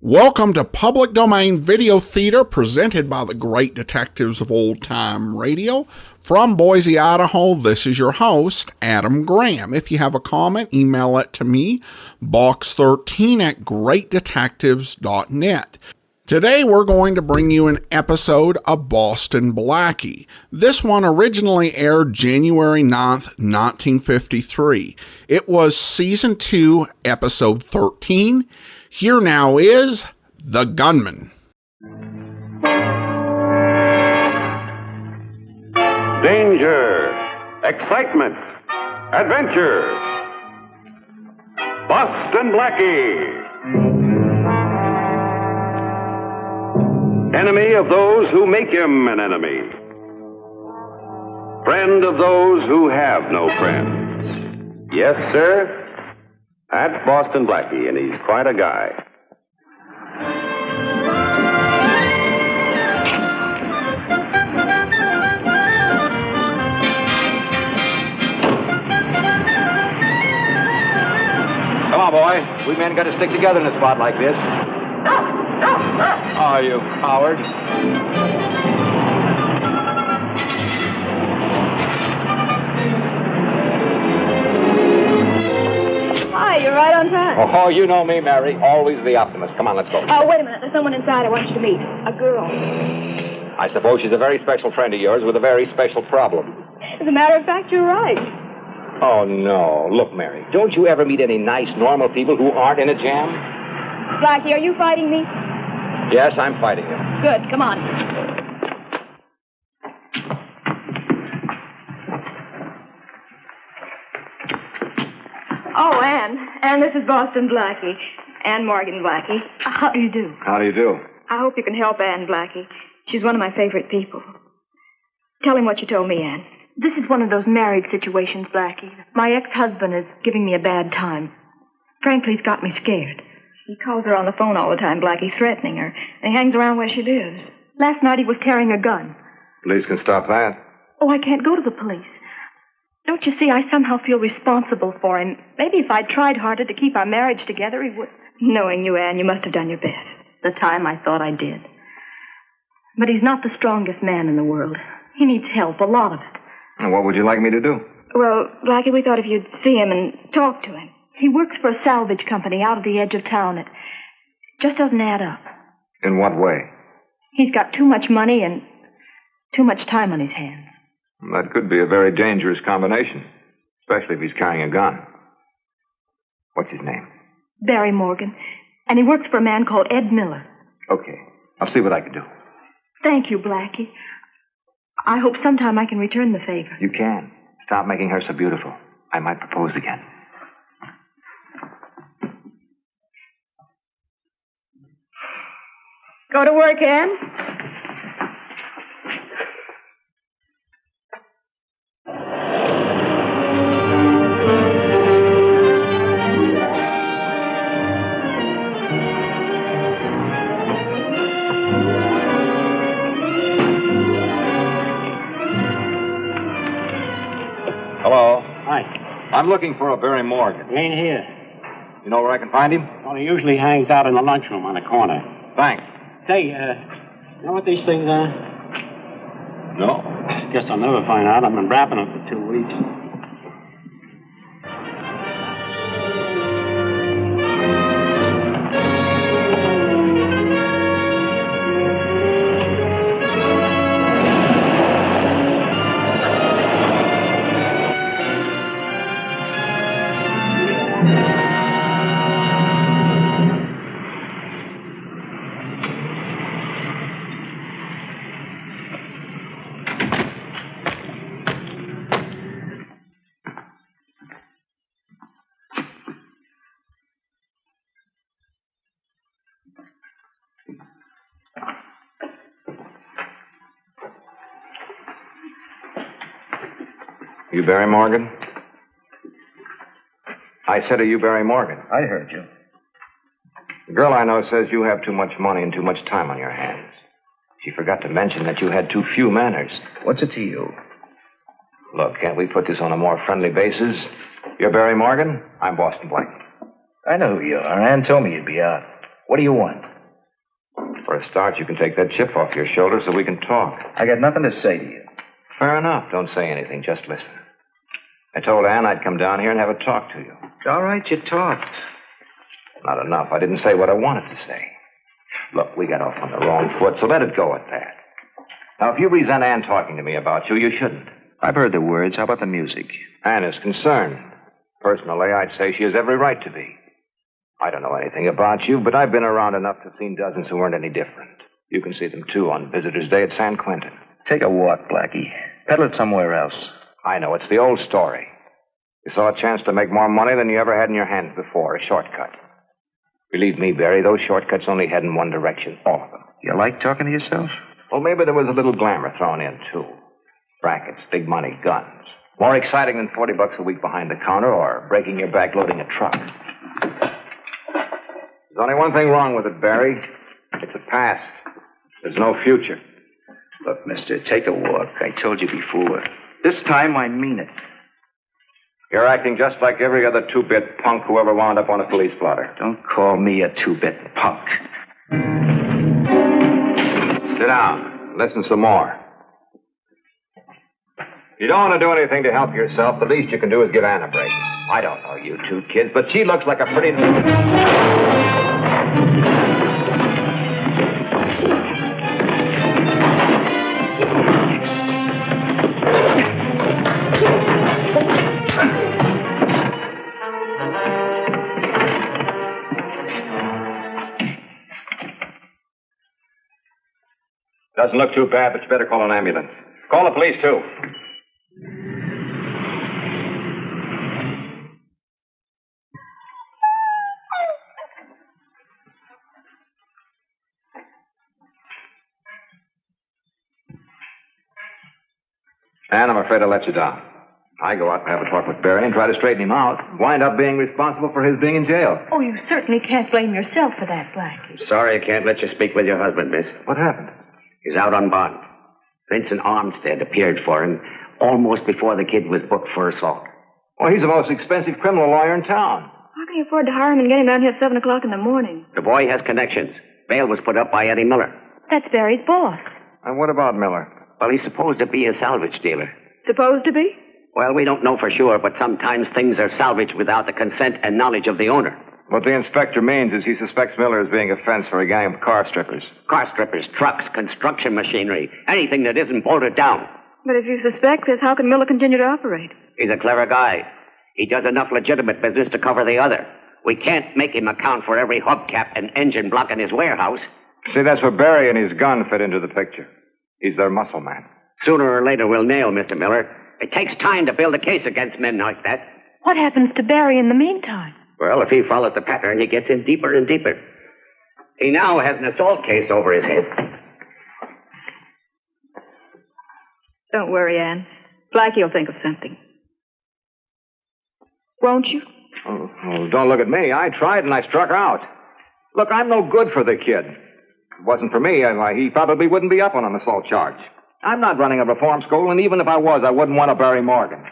Welcome to Public Domain Video Theater presented by the great detectives of old time radio. From Boise, Idaho, this is your host, Adam Graham. If you have a comment, email it to me, box13@greatdetectives.net. Today we're going to bring you an episode of Boston Blackie. This one originally aired January 9th, 1953. It was Season 2, Episode 13. Here now is The Gunman. Danger, excitement, adventure. Boston Blackie. Enemy of those who make him an enemy. Friend of those who have no friends. Yes, sir. That's Boston Blackie, and he's quite a guy. Come on, boy. We men got to stick together in a spot like this. Oh, you coward. Hi, you're right on time. Oh, you know me, Mary. Always the optimist. Come on, let's go. Oh, wait a minute. There's someone inside I want you to meet. A girl. I suppose she's a very special friend of yours with a very special problem. As a matter of fact, you're right. Oh, no. Look, Mary, don't you ever meet any nice, normal people who aren't in a jam? Blackie, are you fighting me? Yes, I'm fighting you. Good. Come on. Oh, Anne, this is Boston Blackie. Anne Morgan Blackie. How do you do? How do you do? I hope you can help Anne Blackie. She's one of my favorite people. Tell him what you told me, Anne. This is one of those married situations, Blackie. My ex-husband is giving me a bad time. Frankly, he's got me scared. He calls her on the phone all the time, Blackie, threatening her. And he hangs around where she lives. Last night he was carrying a gun. Police can stop that. Oh, I can't go to the police. Don't you see, I somehow feel responsible for him. Maybe if I'd tried harder to keep our marriage together, he would... Knowing you, Anne, you must have done your best. The time I thought I did. But he's not the strongest man in the world. He needs help, a lot of it. And what would you like me to do? Well, Blackie, we thought if you'd see him and talk to him. He works for a salvage company out at the edge of town. It just doesn't add up. In what way? He's got too much money and too much time on his hands. That could be a very dangerous combination, especially if he's carrying a gun. What's his name? Barry Morgan. And he works for a man called Ed Miller. Okay. I'll see what I can do. Thank you, Blackie. I hope sometime I can return the favor. You can. Stop making her so beautiful. I might propose again. Go to work, Anne. Hello. Hi. I'm looking for a Barry Morgan. He ain't here. You know where I can find him? Well, he usually hangs out in the lunchroom on the corner. Thanks. Say, you know what these things are? No. Guess I'll never find out. I've been wrapping them for 2 weeks. You Barry Morgan? I said, are you Barry Morgan? I heard you. The girl I know says you have too much money and too much time on your hands. She forgot to mention that you had too few manners. What's it to you? Look, can't we put this on a more friendly basis? You're Barry Morgan. I'm Boston Blackie. I know who you are. Ann told me you'd be out. What do you want? For a start, you can take that chip off your shoulder so we can talk. I got nothing to say to you. Fair enough. Don't say anything. Just listen. I told Ann I'd come down here and have a talk to you. All right, you talked. Not enough. I didn't say what I wanted to say. Look, we got off on the wrong foot, so let it go at that. Now, if you resent Ann talking to me about you, you shouldn't. I've heard the words. How about the music? Ann is concerned. Personally, I'd say she has every right to be. I don't know anything about you, but I've been around enough to have seen dozens who weren't any different. You can see them, too, on Visitor's Day at San Quentin. Take a walk, Blackie. Peddle it somewhere else. I know. It's the old story. You saw a chance to make more money than you ever had in your hands before, a shortcut. Believe me, Barry, those shortcuts only head in one direction, all of them. You like talking to yourself? Well, maybe there was a little glamour thrown in, too. Brackets, big money, guns. More exciting than $40 a week behind the counter or breaking your back loading a truck. There's only one thing wrong with it, Barry. It's a past. There's no future. Look, mister, take a walk. I told you before. This time, I mean it. You're acting just like every other two-bit punk who ever wound up on a police blotter. Don't call me a two-bit punk. Sit down. Listen some more. You don't want to do anything to help yourself. The least you can do is give Ann a break. I don't know you two kids, but she looks like a pretty... Doesn't look too bad, but you better call an ambulance. Call the police, too. And I'm afraid I let you down. I go out and have a talk with Barry and try to straighten him out. Wind up being responsible for his being in jail. Oh, you certainly can't blame yourself for that, Blackie. Sorry I can't let you speak with your husband, miss. What happened? He's out on bond. Vincent Armstead appeared for him almost before the kid was booked for assault. Well, he's the most expensive criminal lawyer in town. How can you afford to hire him and get him down here at 7 o'clock in the morning? The boy has connections. Bail was put up by Eddie Miller. That's Barry's boss. And what about Miller? Well, he's supposed to be a salvage dealer. Supposed to be? Well, we don't know for sure, but sometimes things are salvaged without the consent and knowledge of the owner. What the inspector means is he suspects Miller as being a fence for a gang of car strippers. Car strippers, trucks, construction machinery, anything that isn't bolted down. But if you suspect this, how can Miller continue to operate? He's a clever guy. He does enough legitimate business to cover the other. We can't make him account for every hubcap and engine block in his warehouse. See, that's where Barry and his gun fit into the picture. He's their muscle man. Sooner or later, we'll nail Mr. Miller. It takes time to build a case against men like that. What happens to Barry in the meantime? Well, if he follows the pattern, he gets in deeper and deeper. He now has an assault case over his head. Don't worry, Ann. Blackie will think of something. Won't you? Oh, don't look at me. I tried and I struck out. Look, I'm no good for the kid. If it wasn't for me, he probably wouldn't be up on an assault charge. I'm not running a reform school, and even if I was, I wouldn't want to bury Morgan.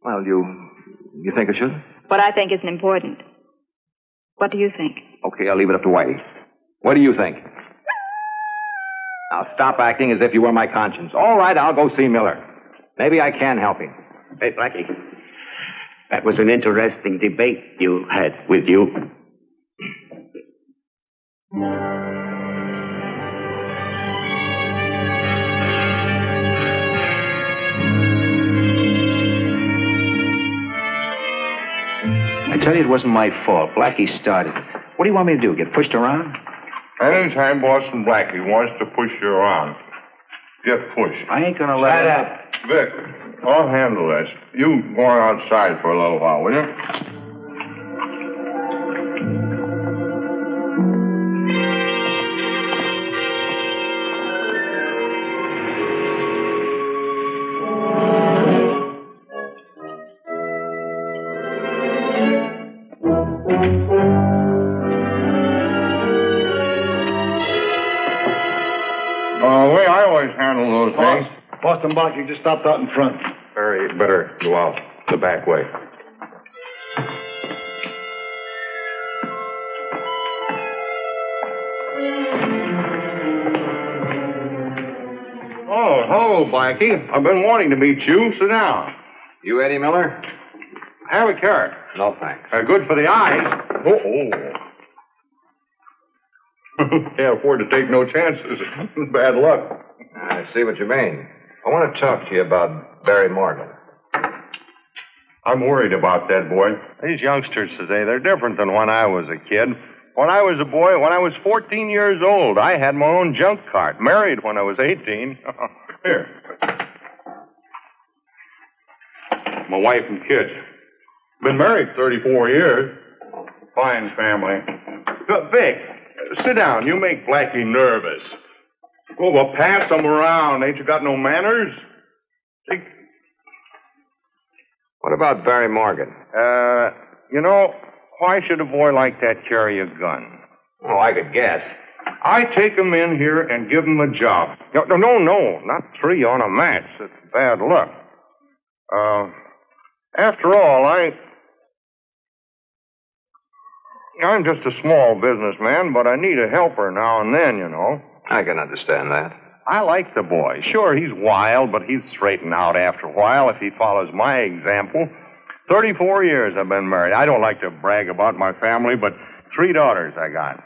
Well, you think I should? What I think isn't important. What do you think? Okay, I'll leave it up to Whitey. What do you think? Now, stop acting as if you were my conscience. All right, I'll go see Miller. Maybe I can help him. Hey, Blackie, that was an interesting debate you had with you. I tell you, it wasn't my fault. Blackie started it. What do you want me to do, get pushed around? Anytime Boston Blackie wants to push you around, get pushed. I ain't gonna let Shut it. up. Vic, I'll handle this. You go outside for a little while, will you? The way I always handle those things. Boston Blackie just stopped out in front. Barry, better go out the back way. hello, Blackie. I've been wanting to meet you. Sit down. You Eddie Miller? Have a carrot. No, thanks. Good for the eyes. Can't afford to take no chances. Bad luck. I see what you mean. I want to talk to you about Barry Morgan. I'm worried about that boy. These youngsters today, they're different than when I was a kid. When I was a boy, when I was 14 years old, I had my own junk cart. Married when I was 18. Here. My wife and kids. Been married 34 years. Fine family. Vic, sit down. You make Blackie nervous. Oh, well, pass them around. Ain't you got no manners? What about Barry Morgan? Why should a boy like that carry a gun? Oh, I could guess. I take him in here and give him a job. No, not 3 on a match. That's bad luck. After all, I'm just a small businessman, but I need a helper now and then, I can understand that. I like the boy. Sure, he's wild, but he'd straighten out after a while if he follows my example. 34 years I've been married. I don't like to brag about my family, but 3 daughters I got.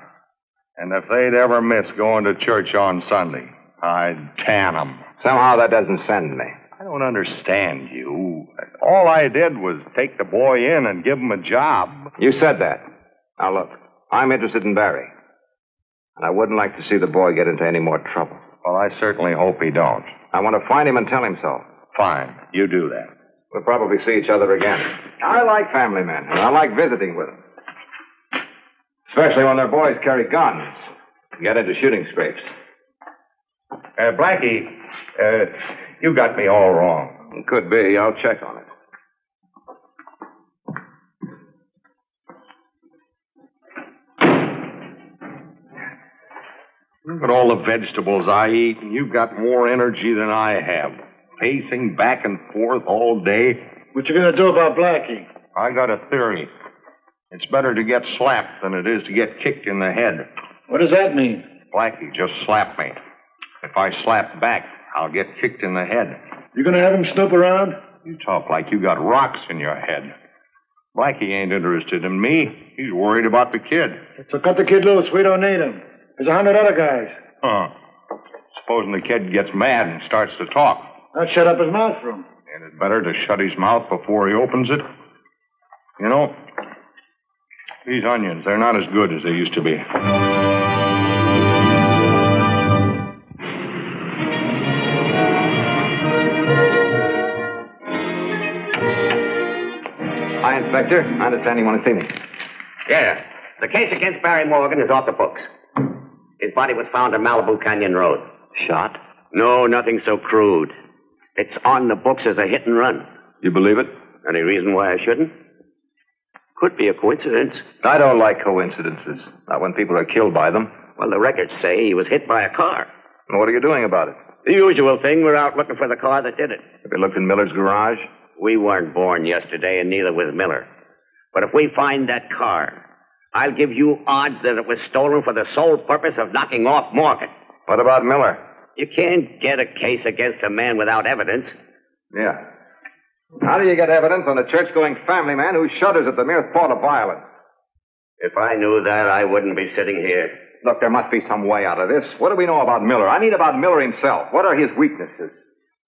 And if they'd ever miss going to church on Sunday, I'd tan them. Somehow that doesn't send me. I don't understand you. All I did was take the boy in and give him a job. You said that. Now, look, I'm interested in Barry. And I wouldn't like to see the boy get into any more trouble. Well, I certainly hope he don't. I want to find him and tell him so. Fine. You do that. We'll probably see each other again. I like family men, and I like visiting with them. Especially when their boys carry guns and get into shooting scrapes. Blackie, you got me all wrong. Could be. I'll check on it. Look at all the vegetables I eat, and you've got more energy than I have. Pacing back and forth all day. What you gonna do about Blackie? I got a theory. It's better to get slapped than it is to get kicked in the head. What does that mean? Blackie just slapped me. If I slap back, I'll get kicked in the head. You gonna have him snoop around? You talk like you got rocks in your head. Blackie ain't interested in me. He's worried about the kid. So cut the kid loose. We don't need him. There's 100 other guys. Supposing the kid gets mad and starts to talk. I'd shut up his mouth for him. Ain't it better to shut his mouth before he opens it? These onions, they're not as good as they used to be. Hi, Inspector. I understand you want to see me. Yeah. The case against Barry Morgan is off the books. His body was found on Malibu Canyon Road. Shot? No, nothing so crude. It's on the books as a hit and run. You believe it? Any reason why I shouldn't? Could be a coincidence. I don't like coincidences. Not when people are killed by them. Well, the records say he was hit by a car. And what are you doing about it? The usual thing. We're out looking for the car that did it. Have you looked in Miller's garage? We weren't born yesterday, and neither was Miller. But if we find that car, I'll give you odds that it was stolen for the sole purpose of knocking off Morgan. What about Miller? You can't get a case against a man without evidence. Yeah. How do you get evidence on a church-going family man who shudders at the mere thought of violence? If I knew that, I wouldn't be sitting here. Look, there must be some way out of this. What do we know about Miller? I mean about Miller himself. What are his weaknesses?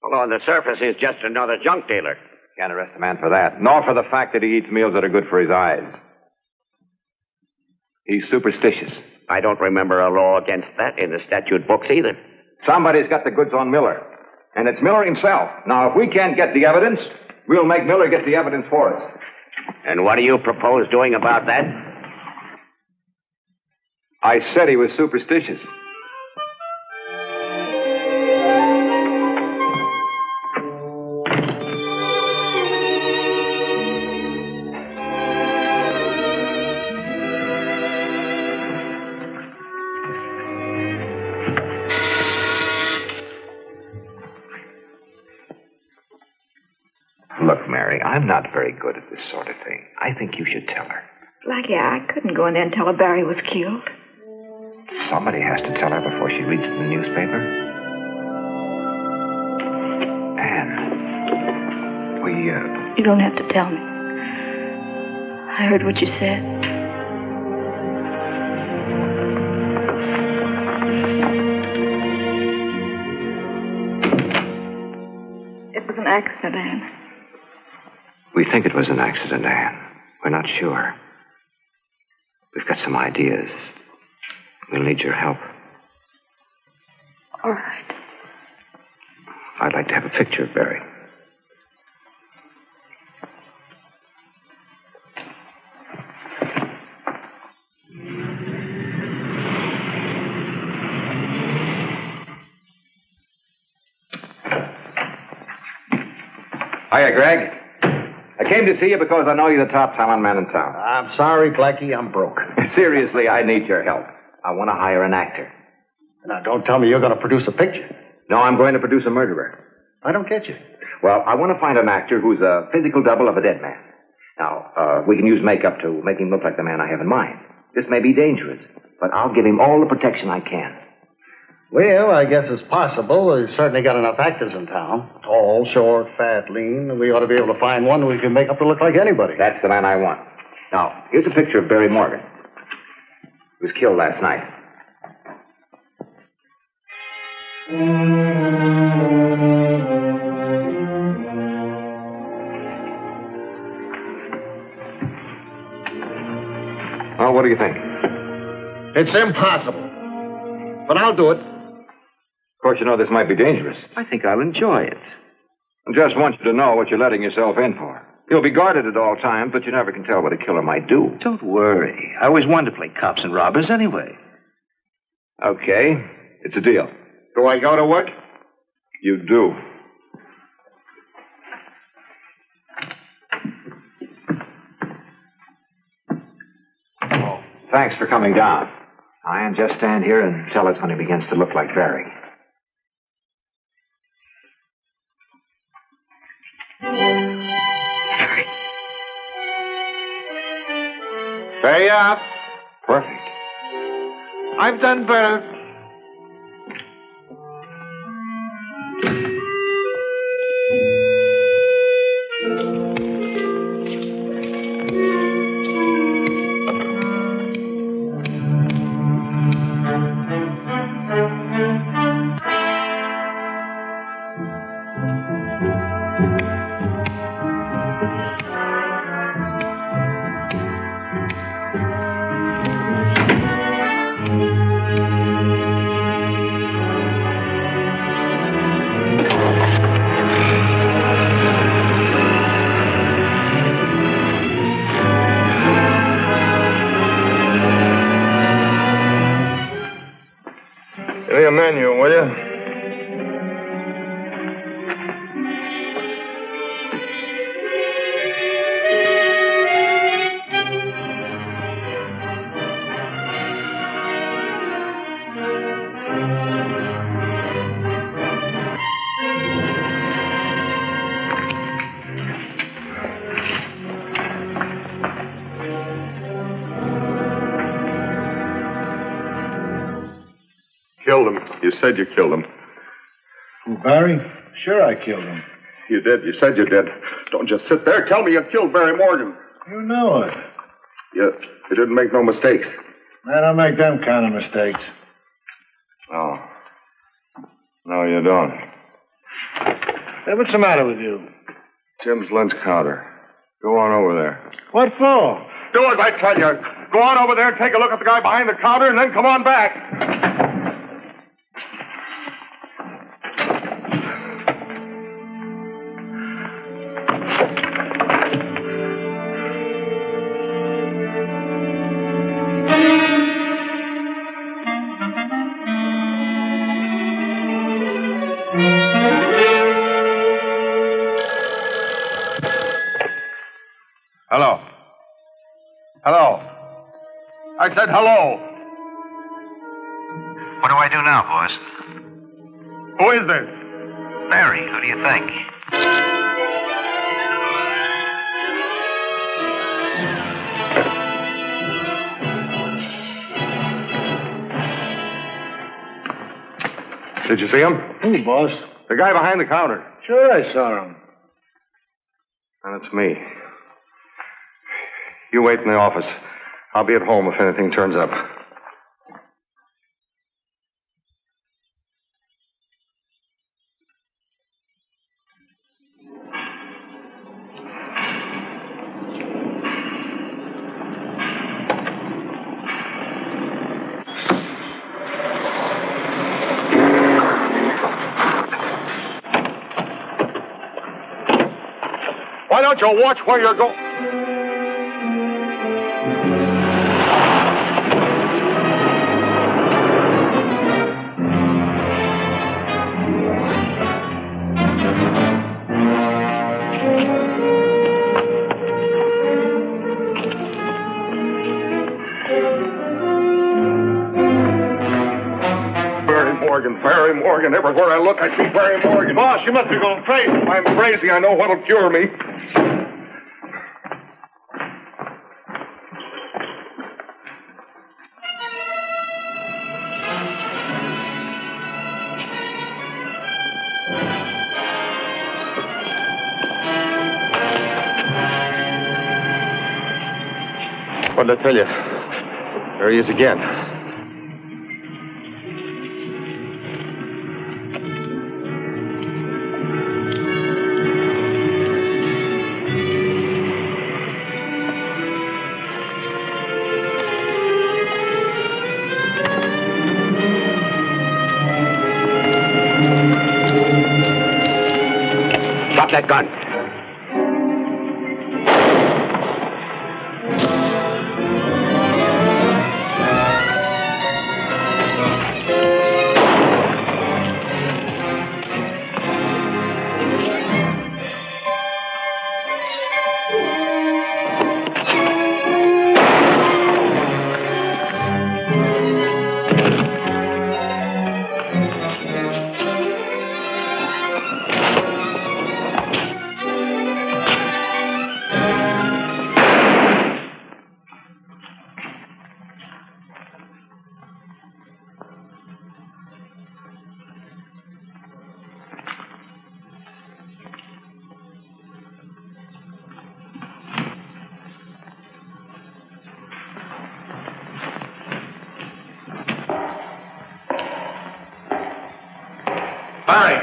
Well, on the surface, he's just another junk dealer. Can't arrest a man for that, nor for the fact that he eats meals that are good for his eyes. He's superstitious. I don't remember a law against that in the statute books either. Somebody's got the goods on Miller. And it's Miller himself. Now, if we can't get the evidence, we'll make Miller get the evidence for us. And what do you propose doing about that? I said he was superstitious. Look, Mary, I'm not very good at this sort of thing. I think you should tell her. Blackie, I couldn't go in there and tell her Barry was killed. Somebody has to tell her before she reads it in the newspaper. Anne. You don't have to tell me. I heard what you said. It was an accident, Anne. We think it was an accident, Anne. We're not sure. We've got some ideas. We'll need your help. All right. I'd like to have a picture of Barry. Hiya, Greg. I came to see you because I know you're the top talent man in town. I'm sorry, Blackie, I'm broke. Seriously, I need your help. I want to hire an actor. Now, don't tell me you're going to produce a picture. No, I'm going to produce a murderer. I don't get you. Well, I want to find an actor who's a physical double of a dead man. Now, we can use makeup to make him look like the man I have in mind. This may be dangerous, but I'll give him all the protection I can. Well, I guess it's possible. We've certainly got enough actors in town. Tall, short, fat, lean. We ought to be able to find one we can make up to look like anybody. That's the man I want. Now, here's a picture of Barry Morgan. He was killed last night. Well, what do you think? It's impossible. But I'll do it. Of course, you know this might be dangerous. I think I'll enjoy it. I just want you to know what you're letting yourself in for. You'll be guarded at all times, but you never can tell what a killer might do. Don't worry. I always wanted to play cops and robbers anyway. Okay, it's a deal. Do I go to work? You do. Oh, thanks for coming down. Ian, just stand here and tell us when he begins to look like Barry. Hurry up. Perfect. I've done better. Give me a menu, will you? Killed him. You said you killed him. Who, Barry? Sure, I killed him. You did. You said you did. Don't just sit there. Tell me you killed Barry Morgan. You know it. You didn't make no mistakes. I don't make them kind of mistakes. No. No, you don't. Hey, what's the matter with you? Jim's lunch counter. Go on over there. What for? Do as I tell you. Go on over there, take a look at the guy behind the counter, and then come on back. Hello. Hello. I said hello. What do I do now, boss? Who is this? Barry, who do you think? Did you see him? Who, boss? The guy behind the counter. Sure, I saw him. And it's me. You wait in the office. I'll be at home if anything turns up. Why don't you watch where you're going? Barry Morgan. Everywhere I look, I see Barry Morgan. Boss, you must be going crazy. I'm crazy. I know what'll cure me. What did I tell you? There he is again. Drop that gun. Barry!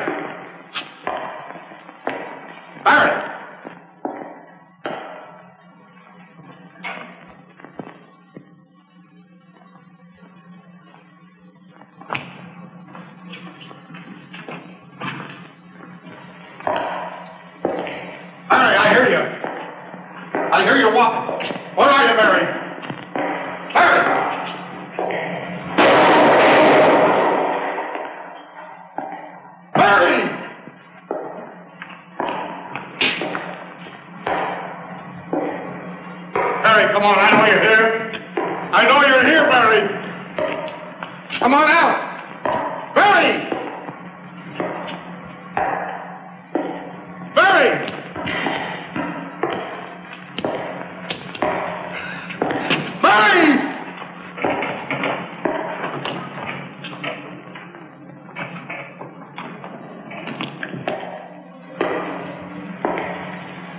Barry! Barry, I hear you. I hear you walking. Where are you, Barry? Barry! Barry! Barry, come on. I know you're here. I know you're here, Barry. Come on out. Barry! Barry! Barry!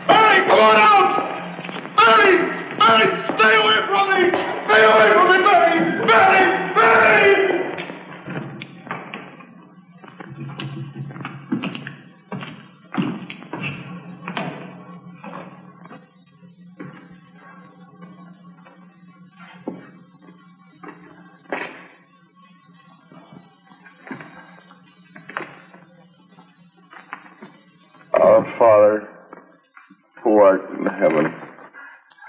Barry, come on out! Barry! Barry, stay away from me! Stay away from me, Barry! Barry! Barry! Our Father, who art in heaven,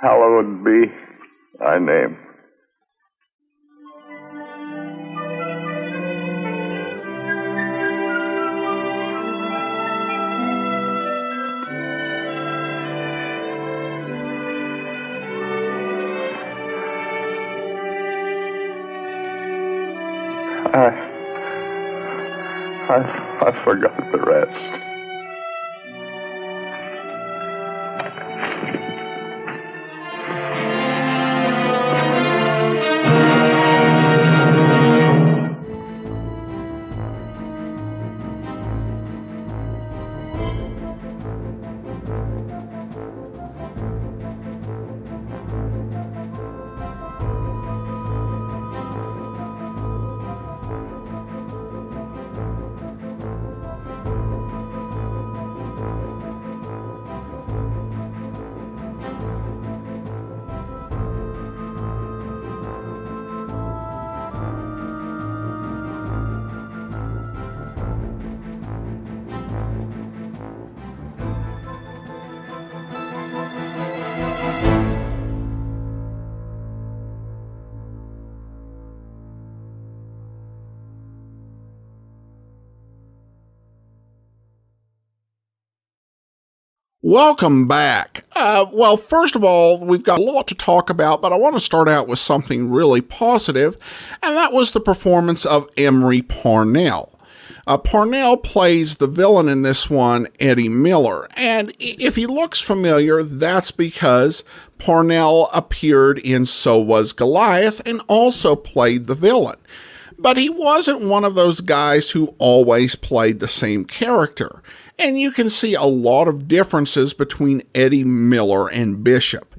hallowed be thy name. I forgot the rest. Welcome back. Well, first of all, we've got a lot to talk about, but I want to start out with something really positive, and that was the performance of Emery Parnell. Parnell plays the villain in this one, Eddie Miller, and if he looks familiar, that's because Parnell appeared in So Was Goliath and also played the villain. But he wasn't one of those guys who always played the same character. And you can see a lot of differences between Eddie Miller and Bishop.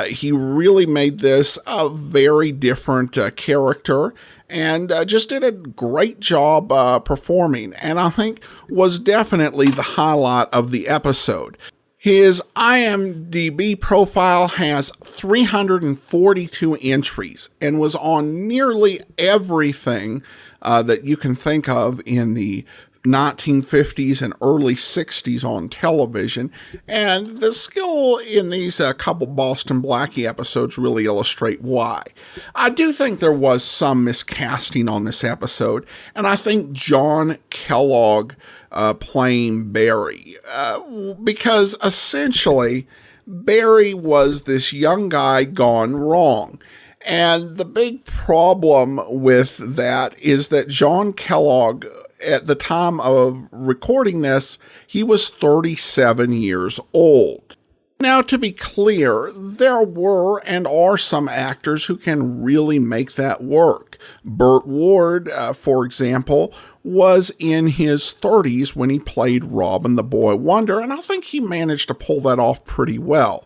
He really made this a very different character and just did a great job performing, and I think was definitely the highlight of the episode. His IMDb profile has 342 entries and was on nearly everything that you can think of in the 1950s and early 60s on television, and the skill in these couple Boston Blackie episodes really illustrate why. I do think there was some miscasting on this episode, and I think John Kellogg playing Barry, because essentially Barry was this young guy gone wrong. And the big problem with that is that John Kellogg, at the time of recording this, he was 37 years old. Now, to be clear, there were and are some actors who can really make that work. Burt Ward, for example, was in his 30s when he played Robin the Boy Wonder, and I think he managed to pull that off pretty well.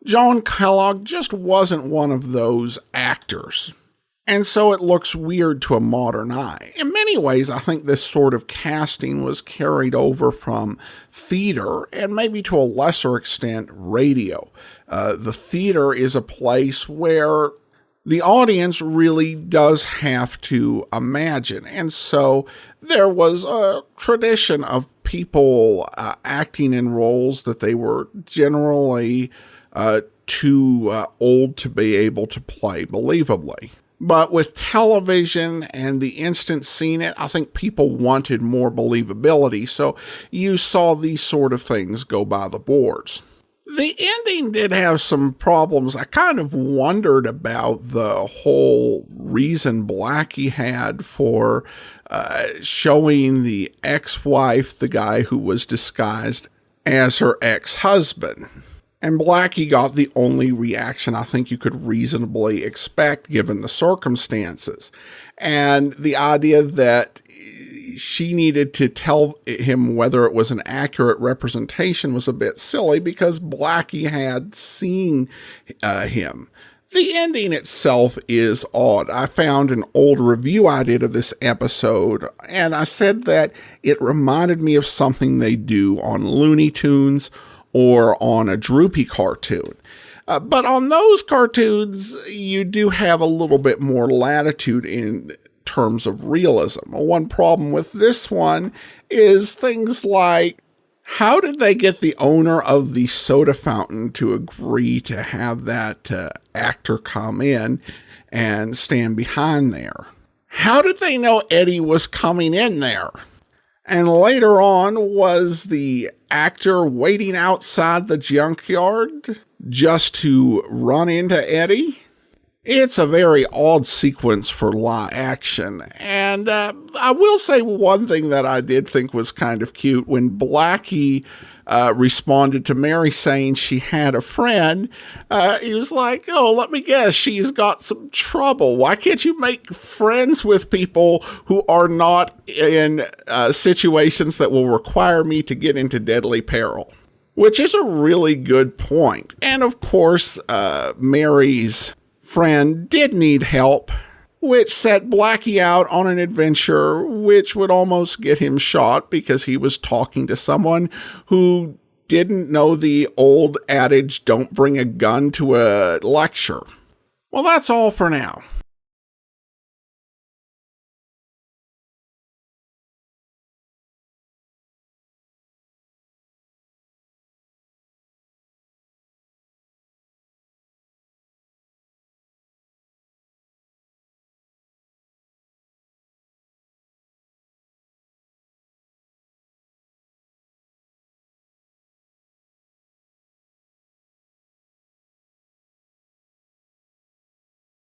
John Kellogg just wasn't one of those actors, and so it looks weird to a modern eye. In many ways, I think this sort of casting was carried over from theater and maybe to a lesser extent radio. The theater is a place where the audience really does have to imagine, and so there was a tradition of people acting in roles that they were generally too old to be able to play believably. But with television and the instant seeing it, I think people wanted more believability, so you saw these sort of things go by the boards. The ending did have some problems. I kind of wondered about the whole reason Blackie had for showing the ex-wife, the guy who was disguised as her ex-husband. And Blackie got the only reaction I think you could reasonably expect given the circumstances. And the idea that she needed to tell him whether it was an accurate representation was a bit silly because Blackie had seen him. The ending itself is odd. I found an old review I did of this episode, and I said that it reminded me of something they do on Looney Tunes or on a Droopy cartoon. But on those cartoons, you do have a little bit more latitude in terms of realism. One problem with this one is things like, how did they get the owner of the soda fountain to agree to have that actor come in and stand behind there? How did they know Eddie was coming in there? And later on, was the actor waiting outside the junkyard just to run into Eddie? It's a very odd sequence for live action. And I will say one thing that I did think was kind of cute. When Blackie responded to Mary saying she had a friend, he was like, oh, let me guess, she's got some trouble. Why can't you make friends with people who are not in situations that will require me to get into deadly peril? Which is a really good point. And of course, Mary's friend did need help, which set Blackie out on an adventure which would almost get him shot because he was talking to someone who didn't know the old adage, don't bring a gun to a lecture. Well, that's all for now.